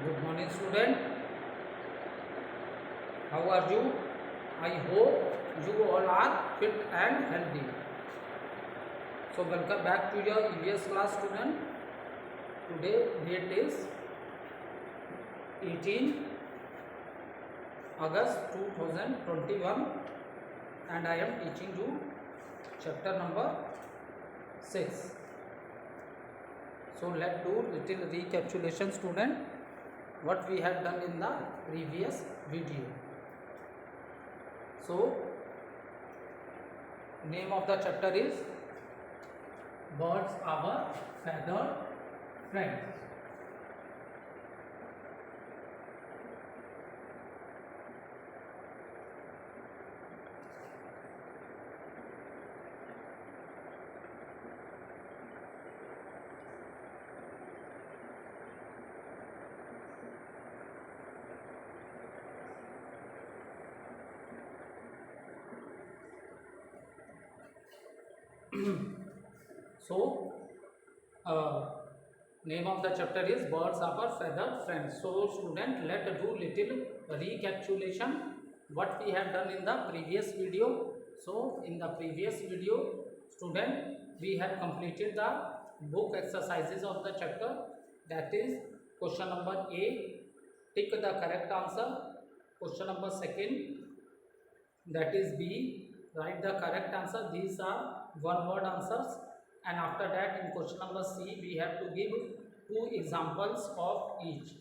Good morning, student. How are you? I hope you all are fit and healthy. So, welcome back to your EVS class, student. Today, date is 18 August 2021, and I am teaching you chapter number 6. So, let's do little recapitulation, student, what we have done in the previous video. So, name of the chapter is Birds Our Feathered Friends. So, name of the chapter is Birds of Our Feathered Friends. So, student, let's do little recapitulation what we have done in the previous video. So, in the previous video, student, we have completed the book exercises of the chapter. That is question number A, tick the correct answer. Question number second, that is B, write the correct answer. These are one word answers. And after that, in question number C, we have to give two examples of each.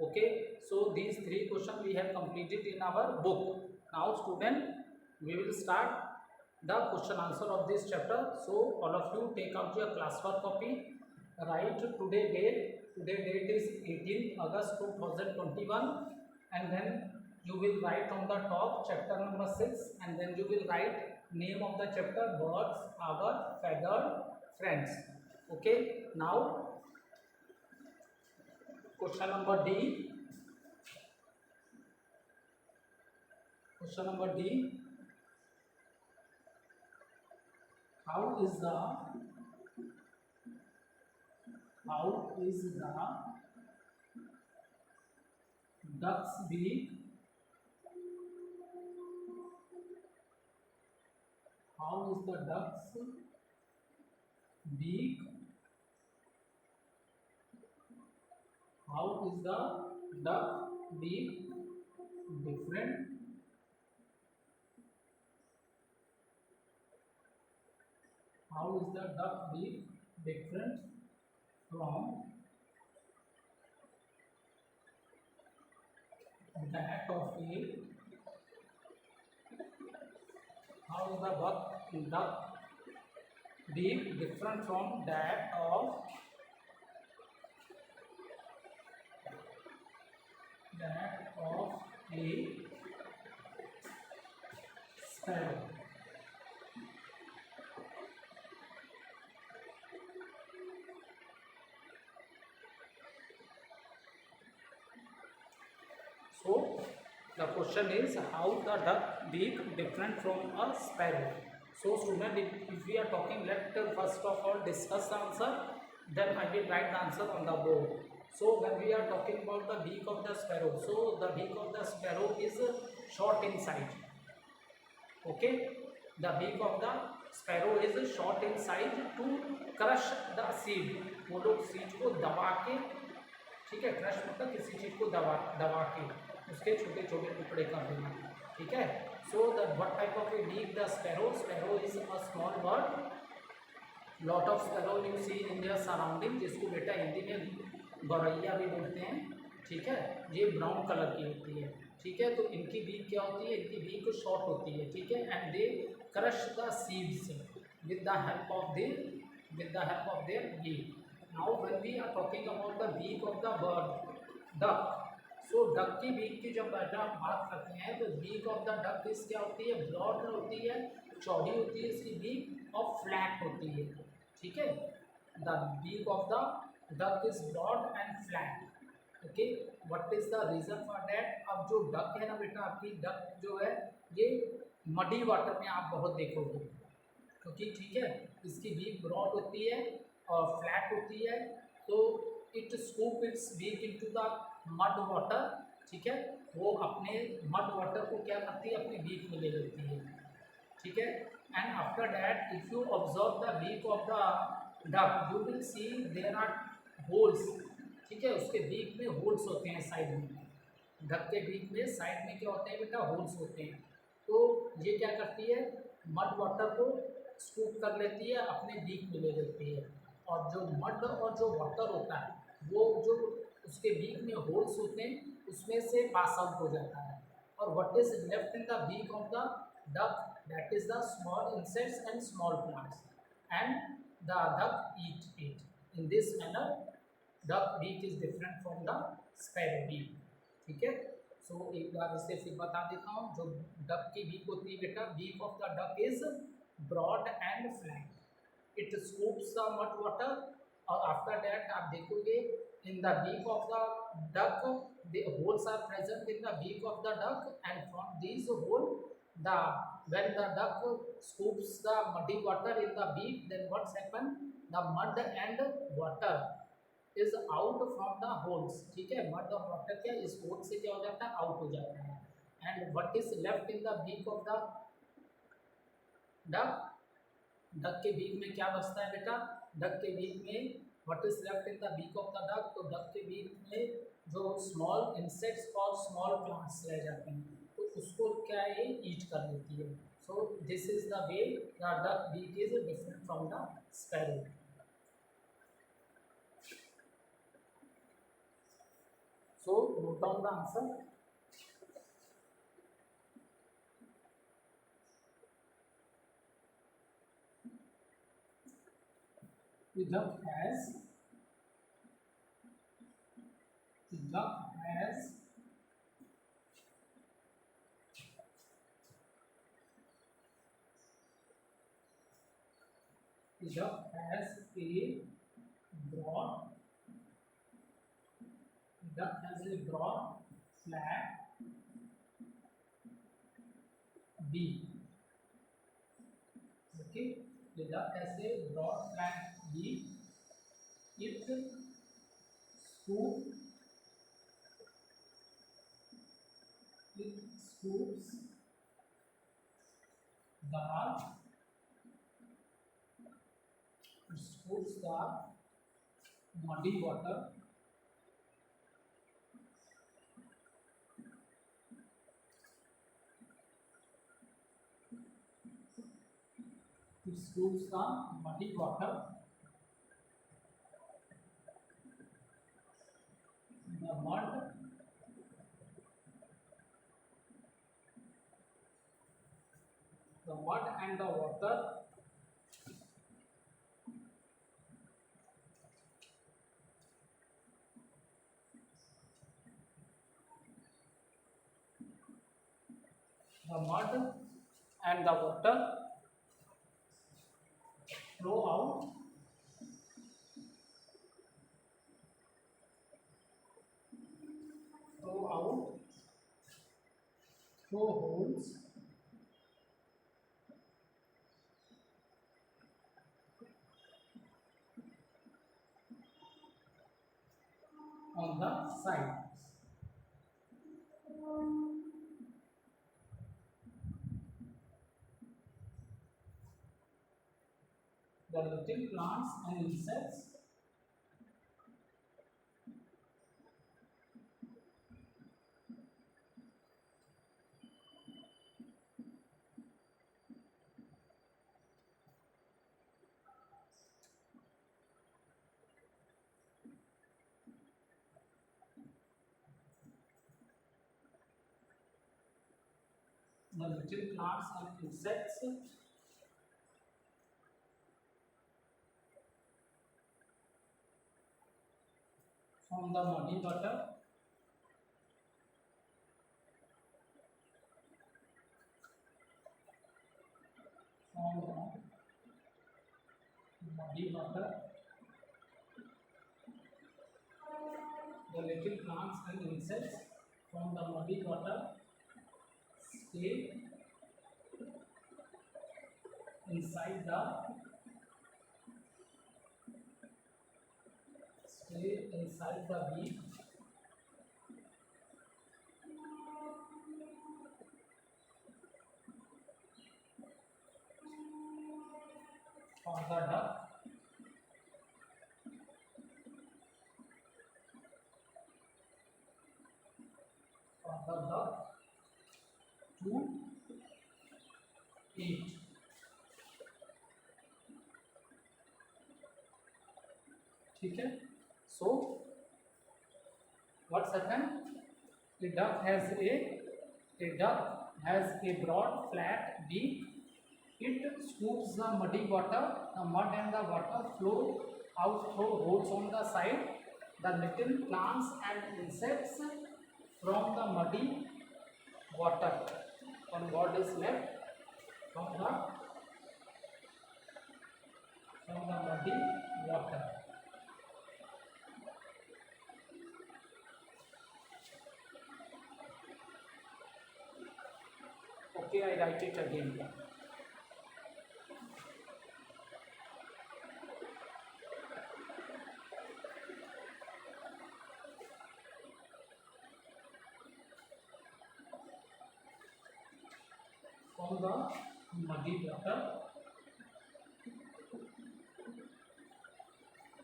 Okay, so these three questions we have completed in our book. Now, student, we will start the question answer of this chapter. So, all of you take out your classwork copy, write today date. Today date is 18th August 2021, and then you will write on the top chapter number 6, and then you will write name of the chapter Birds Our Feathered Friends. Okay, now question number D. Question number D. How is the duck's beak? How is the duck's beak? How is the duck beak different? How is the duck beak different from that of a? How is the duck beak different from that of a sparrow? So the question is how the duck beak different from a sparrow. So student, if we are talking, let first of all discuss the answer, then I will write the answer on the board. So when we are talking about the beak of the sparrow, so the beak of the sparrow is short in size. Okay, the beak of the sparrow is short in size to crush the seed. वो लोग seed को दबा के, ठीक है, crush मतलब किसी चीज को दबा के उसके छोटे छोटे टुकड़े कर देना. ठीक है. So the what type of a beak the sparrow? Sparrow is a small bird. Lot of sparrow you see in their surrounding, जिसको बेटा हिंदी में गौरैया भी बोलते हैं. ठीक है. ये ब्राउन कलर की होती है. ठीक है. तो इनकी बीक क्या होती है? इनकी बीक शॉर्ट होती है. ठीक है. And they crush the seeds with the help of their beak. Now when we are talking about the beak of the bird, duck. So duck की beak की जब बात करते हैं तो beak of the duck इस क्या होती है? ब्रॉड होती है, चौड़ी होती है इसकी beak और फ्लैट होती है. ठीक है. The beak of the duck is broad and flat. Okay, what is the reason for that? अब जो डक है ना बेटा, आपकी डक जो है ये मडी वाटर में आप बहुत देखोगे, क्योंकि ठीक है इसकी बीक ब्रॉड होती है और फ्लैट होती है. तो it scoop its beak into the mud water, ठीक है, वो अपने मड वाटर को क्या करती है, अपने बीक में ले लेती है, ठीक है। And after that if you observe the beak of the duck you will see there are holes, ठीक है, उसके बीक में होल्स होते हैं साइड में, डक के बीक में साइड में क्या होते हैं बेटा, होल्स होते हैं। तो ये क्या करती है, मड वाटर को स्कूप कर लेती है, अपने बीक में ले लेती है, और जो मड और जो वाटर होता है वो जो उसके बीक में होल्स होते हैं उसमें से पास आउट हो जाता है। और what is left in the beak of the duck, that is the small insects and small plants, and the duck eat it. In this manner duck beak is different from the sparrow beak, ठीक है। सो एक बार इसे फिर बता देता हूँ, जो duck की बीक होती है बेटा, beak of the duck is broad and flat, it scoops the mud water, और आफ्टर दैट आप देखोगे in the beak of the duck the holes are present in the beak of the duck, and from these hole the when the duck scoops the muddy water in the beak, then what's happen, the mud and water is out from the holes, ठीक है, mud और water क्या इस hole से क्या हो जाता है, आउट हो जाता है। and what is left in the beak of the duck, duck के बीक में क्या बचता है बेटा, डक के बीक में what is left in the beak of the duck, तो डक के बीक में जो स्मॉल इंसेक्ट्स और स्मॉल प्लांट्स रह जाते हैं, तो उसको क्या है, ईट कर लेती है। So this is the way the duck beak is different from the sparrow. So note down the answer. The duck has the duck has the duck has a broad duck has a broad flat beak, okay, the duck has a broad flat beak, it scoops the scoops the muddy water it scoops the muddy water the mud and the water the mud and the water flow out through holes on the sides. The little plants and insects from the muddy water the little plants and insects from the muddy water stay inside the stay inside the beak or the duck to eat. ठीक है. So what's happened? A duck has a broad flat beak. It scoops the muddy water. The mud and the water flow out through holes on the side. The little plants and insects from the muddy water. And what is left from the muddy water? Okay, I write it again. From the muddy water,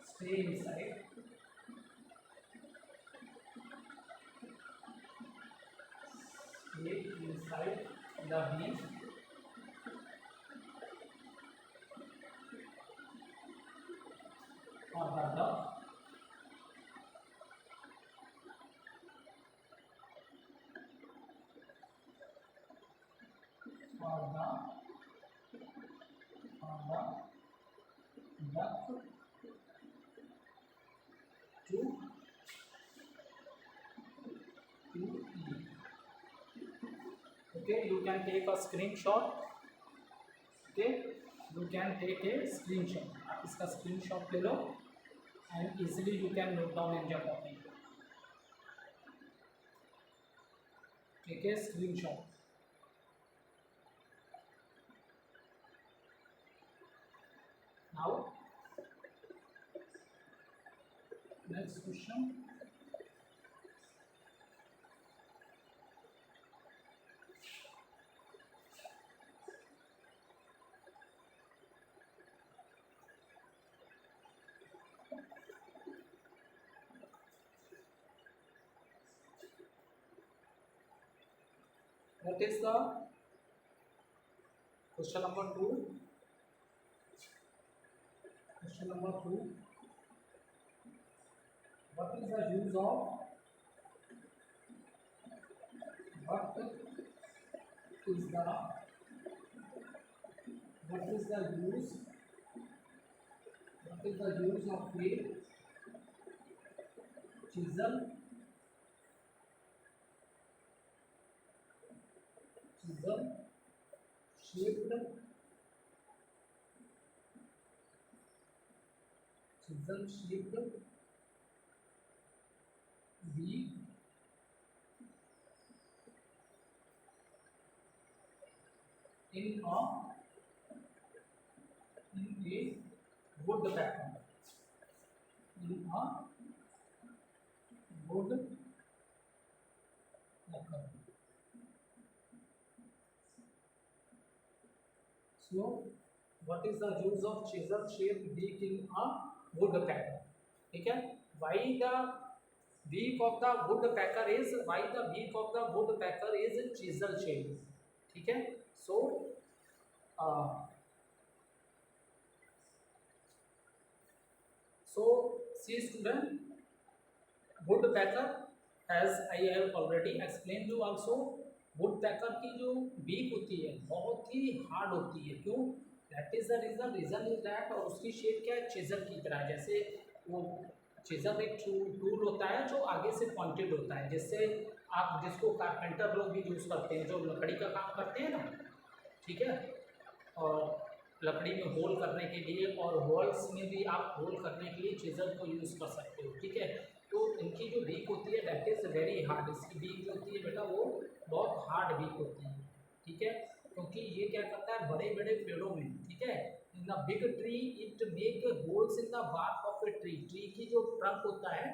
stay inside the beak or the duck or the duck to eat. Okay, you can take a screenshot. Okay, you can take a screenshot. आप इसका screenshot ले लो and easily you can note down in your copy. Take a screenshot. Now, next question. What is the question number 2? Question number 2. What is the use of a chisel shaped beak in a woodpecker. So, what is the use of chisel-shaped beak in a woodpecker? ठीक है? Why the beak of the woodpecker is chisel-shaped? ठीक है? So, see student, woodpecker, as I have already explained you also, woodpecker की जो beak होती है बहुत ही hard होती है. क्यों? That is the reason is that, और उसकी शेप क्या है? chisel की तरह. जैसे वो chisel एक टूल होता है जो आगे से पॉइंटेड होता है, जिससे आप जिसको कारपेंटर लोग भी यूज़ करते हैं, जो लकड़ी का काम करते हैं ना, ठीक है, और लकड़ी में होल करने के लिए और वॉल्स में भी आप होल करने के लिए chisel को यूज़ कर सकते हो. ठीक है, तो इनकी जो बीक होती है दैट इज़ वेरी हार्ड. इसकी बीक जो होती है बेटा वो बहुत हार्ड बीक होती है. ठीक है, क्योंकि ये क्या करता है बड़े बड़े पेड़ों में, ठीक है, In a big tree, it make holes in the bark of a tree. Tree की जो ट्रंक होता है,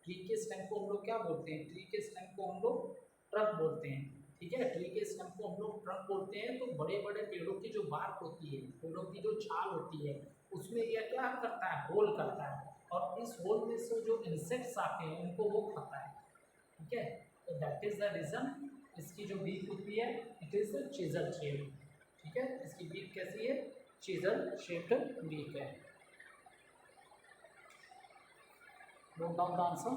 ट्री के स्टेम को हम लोग क्या बोलते हैं? ट्री के स्टेम को हम लोग ट्रंक बोलते हैं। ठीक है, ट्री के स्टेम को हम लोग ट्रंक बोलते हैं। तो बड़े बड़े पेड़ों की जो बार्क होती है, पेड़ों की जो छाल होती है, उसमें यह क्या करता है? होल करता है, और इस होल में से जो इंसेक्ट्स आते हैं उनको वो खाता है। ठीक है, तो दैट इज द रीजन इसकी जो बीक होती है, इट इज चीजल शेप। ठीक है, इसकी बीक कैसी है? चीजल शेप्ड बीक है। Note down the answer.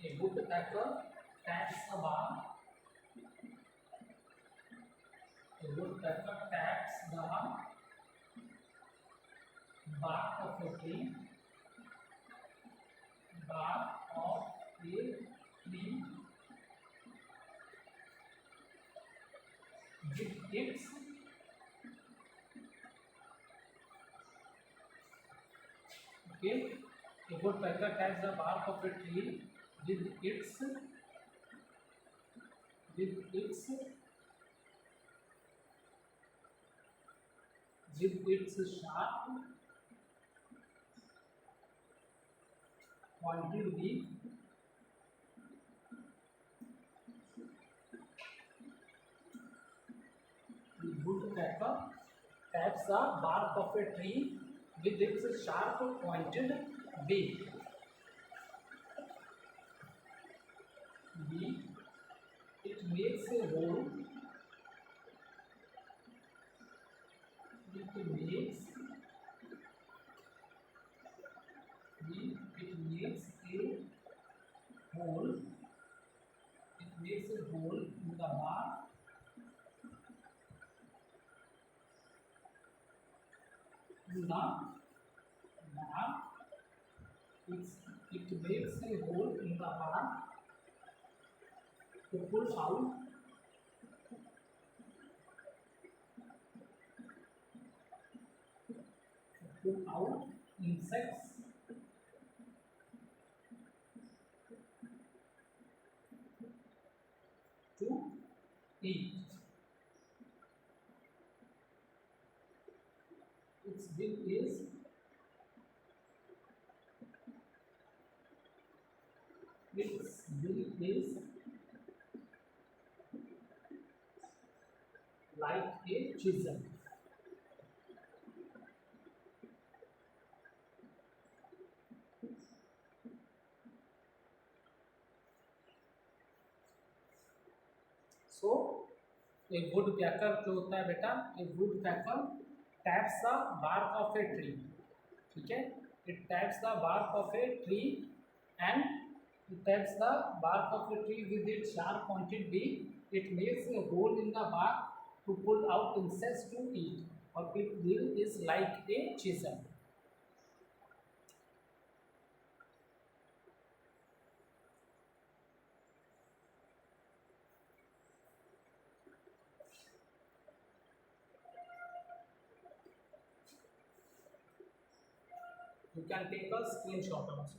A woodpecker taps the bark. A woodpecker taps the bark of a tree. Bark of a tree with its okay. A woodpecker taps the bark of a tree with its sharp pointed beak. The woodpecker taps the bark of a tree with its sharp pointed beak. It makes a hole. It makes a hole. It makes a hole in the bark. In the bark. It makes a hole in the bark to pull out insects to eat. Its bill is like a chisel. So a woodpecker जो होता है बेटा, a woodpecker taps the bark of a tree. ठीक है, it taps the bark of a tree and it taps the bark of a tree with its sharp pointed beak. It makes a hole in the bark to pull out insects to eat, or its bill is like a chisel. You can take a screenshot also.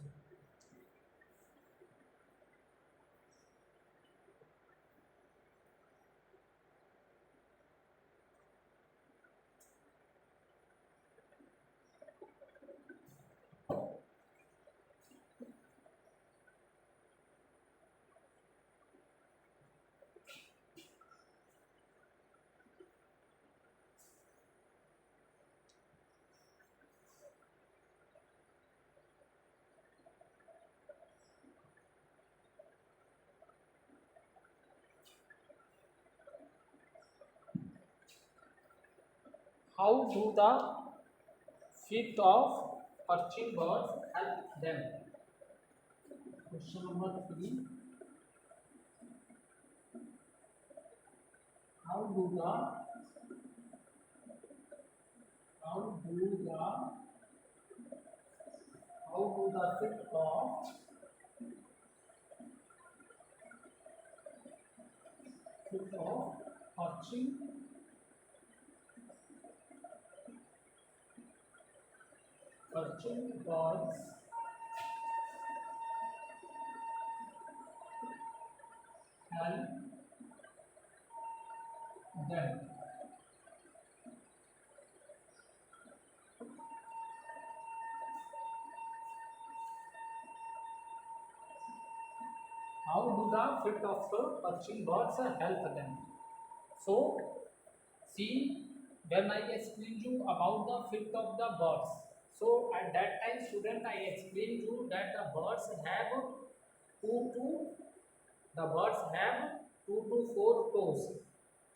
How do the feet of perching birds help them? Question number 3. How do the feet of perching Perching birds help them. How do the feet of the perching birds help them? So, see, when I explained you about the feet of the birds, so at that time, student, I explained you that the birds have two the birds have 2 to 4 toes.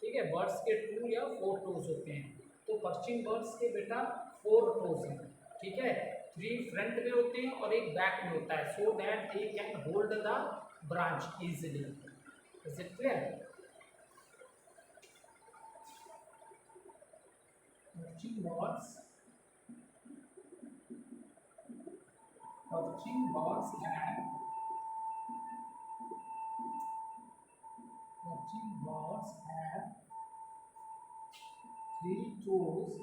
ठीक है, birds के 2 या 4 toes होते हैं, तो perching birds के बेटा 4 toes हैं. ठीक है, 3 फ्रंट में होते हैं और एक बैक में होता है, so that they can hold the branch easily. Is it clear? Perching birds have Perching birds have 3 toes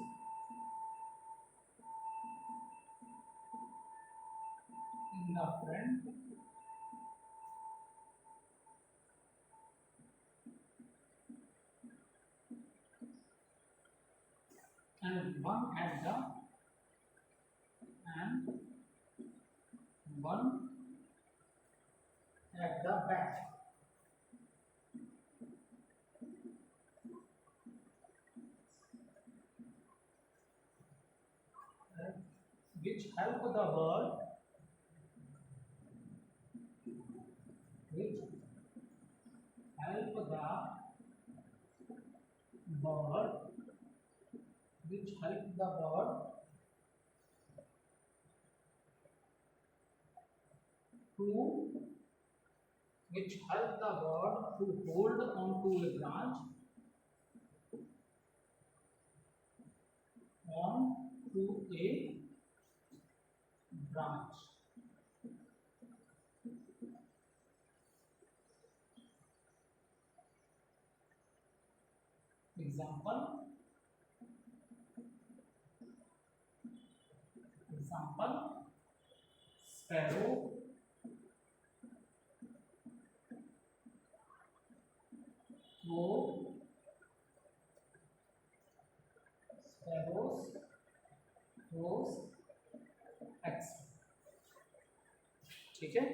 in the front and one at the back. Which help the bird to hold onto a branch Example, sparrow, crows, X. ठीक है.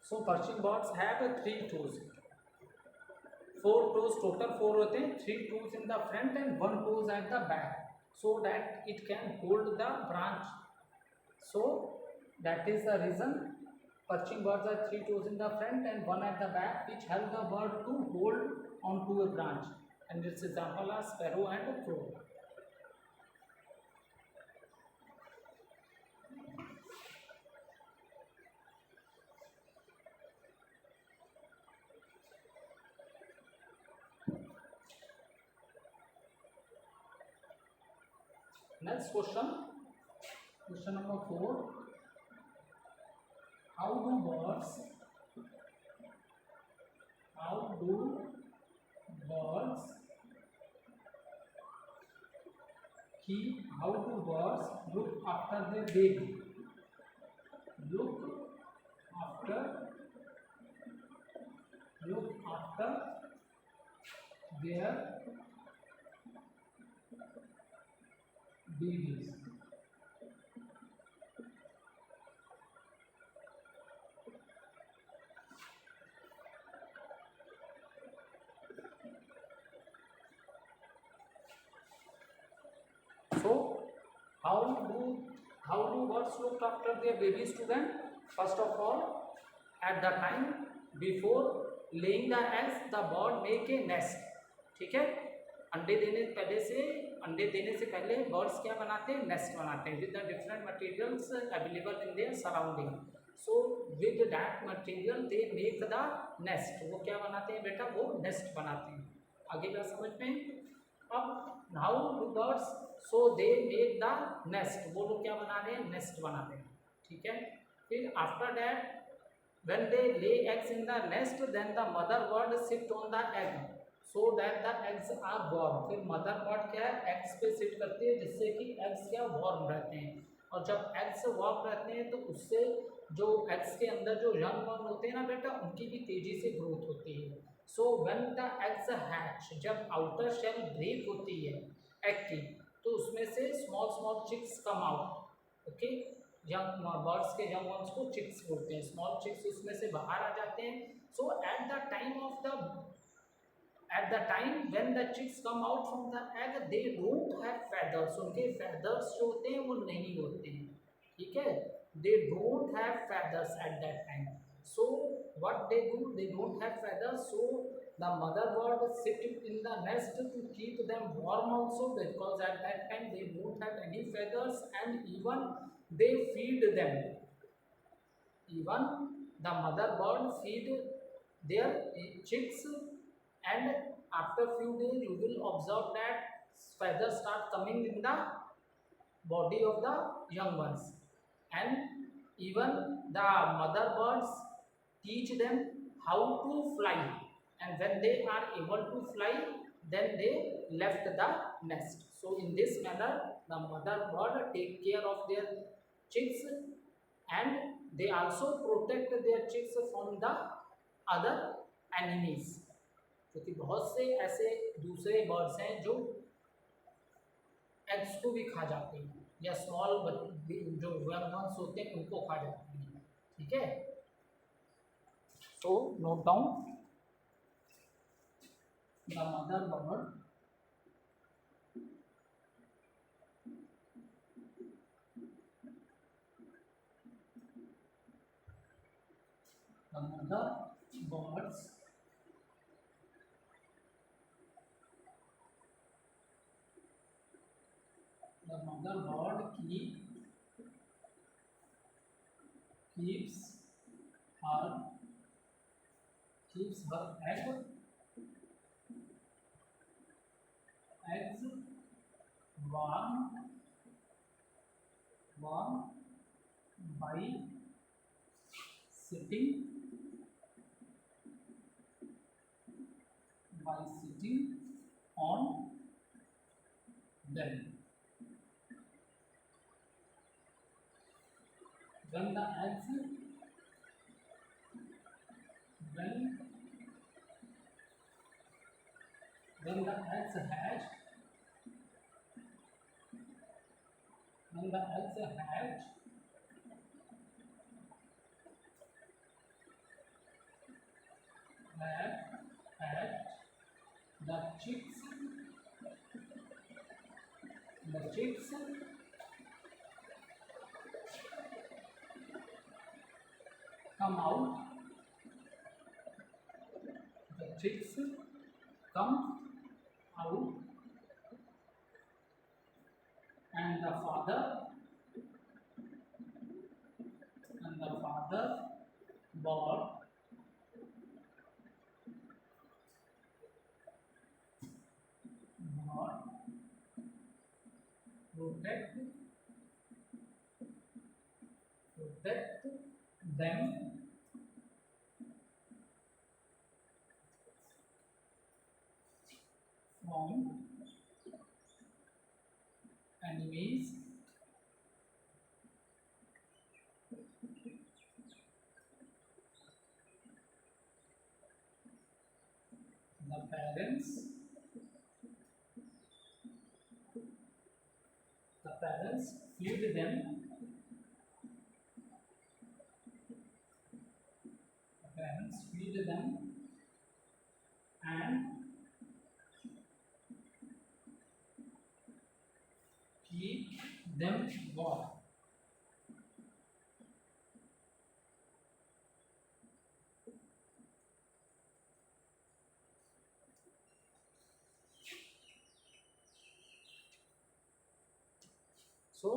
So perching birds have 3 toes. 4 toes total 4 होते हैं, 3 toes in the front and 1 toes at the back, so that it can hold the branch. So that is the reason perching birds are 3 toes in the front and 1 at the back, which help the bird to hold onto a branch. And its example are sparrow and crow. Next question number 4. How do birds look after their baby? Look after their babies. So how do birds look after their baby, student? First of all, at the time before laying the eggs, the bird make a nest. ठीक है, अंडे देने से पहले birds क्या बनाते हैं? Nest बनाते हैं, with the different materials available in their surrounding. So with that material they make the nest. वो क्या बनाते हैं बेटा? वो नेस्ट बनाते हैं. आगे क्या समझ में? अब how do birds, so they make the nest. वो लोग क्या बना रहे हैं? नेस्ट बनाते हैं. ठीक है, फिर after that when they lay eggs in the nest, then the mother bird sit on the egg. So that the eggs are warm. फिर मदर बर्ड क्या है, एग्स पे सिट करती है जिससे कि एग्स क्या वार्म रहते हैं, और जब एग्स वार्म रहते हैं तो उससे जो एग्स के अंदर जो यंग वन होते हैं ना बेटा, उनकी भी तेजी से ग्रोथ होती है। So when the eggs hatch, जब आउटर शेल ब्रेक होती है एग की, तो उसमें से small small chicks come out. Okay, young birds के यंग वंस को चिक्स बोलते हैं, स्मॉल चिक्स उसमें से बाहर आ जाते हैं। So at the time of the at the time when the chicks come out from the egg, they don't have feathers, उनके feathers जो होते हैं वो नहीं होते हैं, ठीक है, they don't have feathers at that time. So what they do, they don't have feathers, so the mother bird sit in the nest to keep them warm also, because at that time they don't have any feathers, and even they feed them, even the mother bird feed their chicks, and after few days you will observe that feathers start coming in the body of the young ones, and even the mother birds teach them how to fly, and when they are able to fly, then they left the nest. So in this manner the mother bird take care of their chicks, and they also protect their chicks from the other enemies, क्योंकि बहुत से ऐसे दूसरे birds हैं जो eggs को भी खा जाते हैं, या स्मॉल जो यंग वंस होते हैं उनको खा जाते हैं, ठीक है। So note down the mother bird, the mother birds the mother bird keeps her eggs warm by sitting on them. When the eggs hatch, hatch, the chicks come out. The chicks come out, and the father bird protect them from enemies. The parents feed them. And keep them warm. So,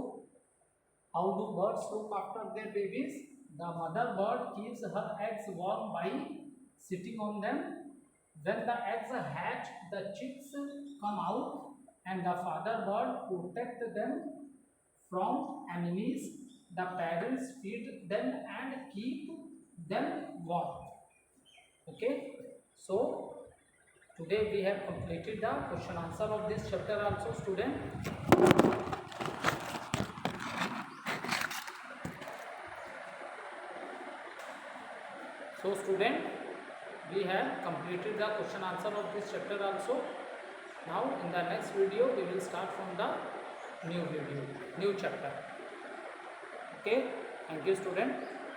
how do birds look after their babies? The mother bird keeps her eggs warm by sitting on them. When the eggs hatch, the chicks come out, and the father bird protect them from enemies. The parents feed them and keep them warm. Okay, so Today we have completed the question answer of this chapter also, student. So student, we have completed the question answer of this chapter also. Now in the next video we will start from the new chapter. Okay, thank you student.